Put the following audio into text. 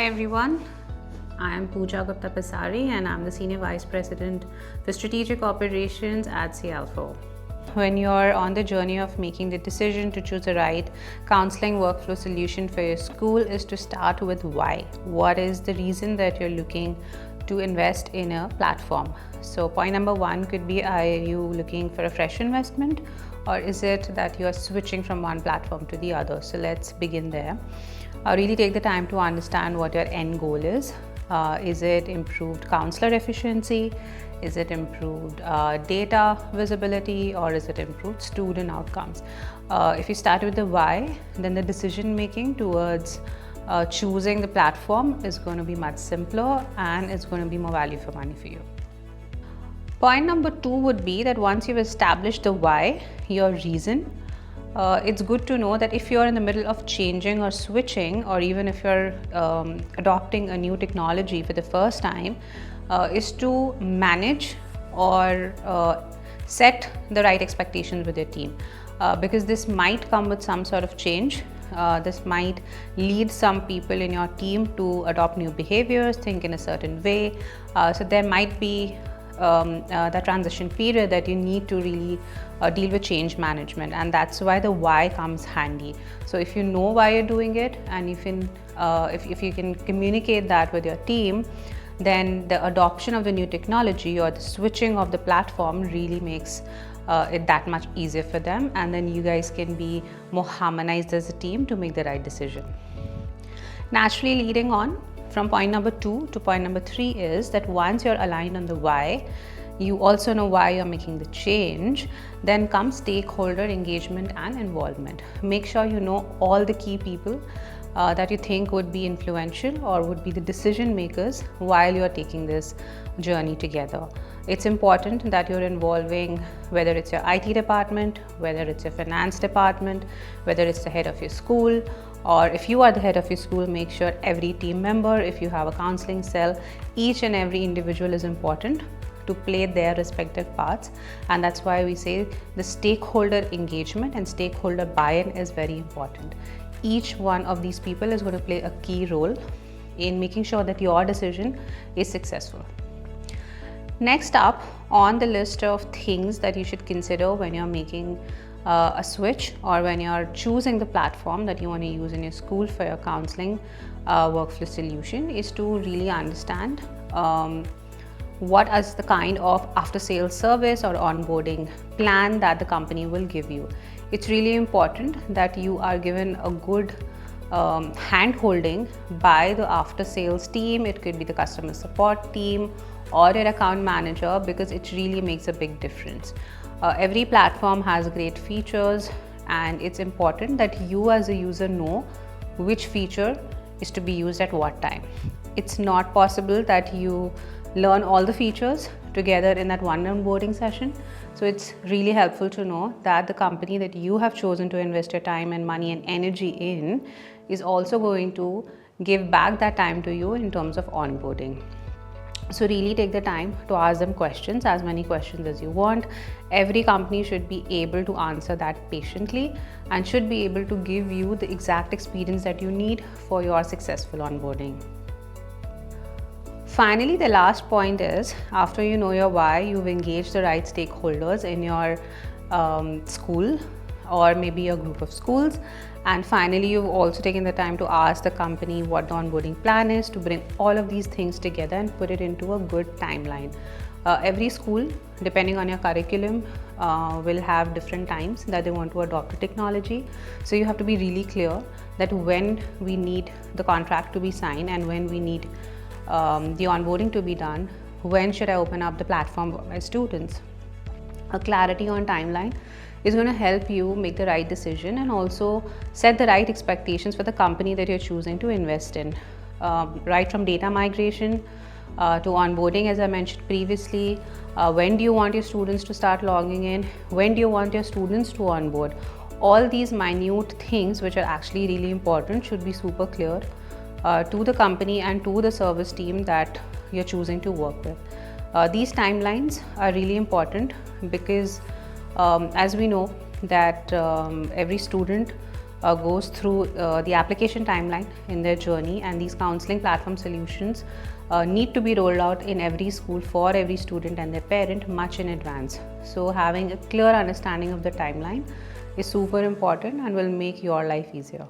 Hi everyone, I am Pooja Gupta Pasari and I'm the Senior Vice President for Strategic Operations at Cialfo. When you're on the journey of making the decision to choose the right counseling workflow solution for your school is to start with why. What is the reason that you're looking to invest in a platform? So point number one could be, are you looking for a fresh investment, or is it that you're switching from one platform to the other? So let's begin there. Really take the time to understand what your end goal is. Is it improved counselor efficiency? Is it improved data visibility, or is it improved student outcomes? If you start with the why, then the decision making towards choosing the platform is going to be much simpler and it's going to be more value for money for you. Point number two would be that once you've established the why, your reason, it's good to know that if you're in the middle of changing or switching, or even if you're adopting a new technology for the first time, is to manage or set the right expectations with your team, because this might come with some sort of change. This might lead some people in your team to adopt new behaviors, think in a certain way. So there might be that transition period that you need to really deal with change management, and that's why the why comes handy. So if you know why you're doing it, and if you can communicate that with your team, then the adoption of the new technology or the switching of the platform really makes it that much easier for them, and then you guys can be more harmonized as a team to make the right decision. Naturally, leading on from point number 2 to point number 3 is that once you're aligned on the why, you also know why you're making the change, then comes stakeholder engagement and involvement. Make sure you know all the key people that you think would be influential or would be the decision makers while you're taking this journey together. It's important that you're involving, whether it's your IT department, whether it's your finance department, whether it's the head of your school, or if you are the head of your school, make sure every team member, if you have a counseling cell, each and every individual is important to play their respective parts. And that's why we say the stakeholder engagement and stakeholder buy-in is very important. Each one of these people is going to play a key role in making sure that your decision is successful. Next up on the list of things that you should consider when you're making a switch, or when you're choosing the platform that you want to use in your school for your counseling workflow solution, is to really understand what is the kind of after sales service or onboarding plan that the company will give you. It's really important that you are given a good hand holding by the after sales team. It could be the customer support team or your account manager, because it really makes a big difference. Every platform has great features, and it's important that you as a user know which feature is to be used at what time. It's not possible that you learn all the features together in that one onboarding session. So it's really helpful to know that the company that you have chosen to invest your time and money and energy in is also going to give back that time to you in terms of onboarding. So really take the time to ask them questions, as many questions as you want. Every company should be able to answer that patiently and should be able to give you the exact experience that you need for your successful onboarding. Finally, the last point is, after you know your why, you've engaged the right stakeholders in your school or maybe your group of schools, and finally you've also taken the time to ask the company what the onboarding plan is, to bring all of these things together and put it into a good timeline. Every school, depending on your curriculum, will have different times that they want to adopt the technology. So you have to be really clear that when we need the contract to be signed and when we need the onboarding to be done, when should I open up the platform for my students. A clarity on timeline is going to help you make the right decision and also set the right expectations for the company that you're choosing to invest in. Right from data migration to onboarding, as I mentioned previously, when do you want your students to start logging in, when do you want your students to onboard. All these minute things, which are actually really important, should be super clear to the company and to the service team that you're choosing to work with. These timelines are really important because as we know that every student goes through the application timeline in their journey, and these counseling platform solutions need to be rolled out in every school for every student and their parent much in advance. So having a clear understanding of the timeline is super important and will make your life easier.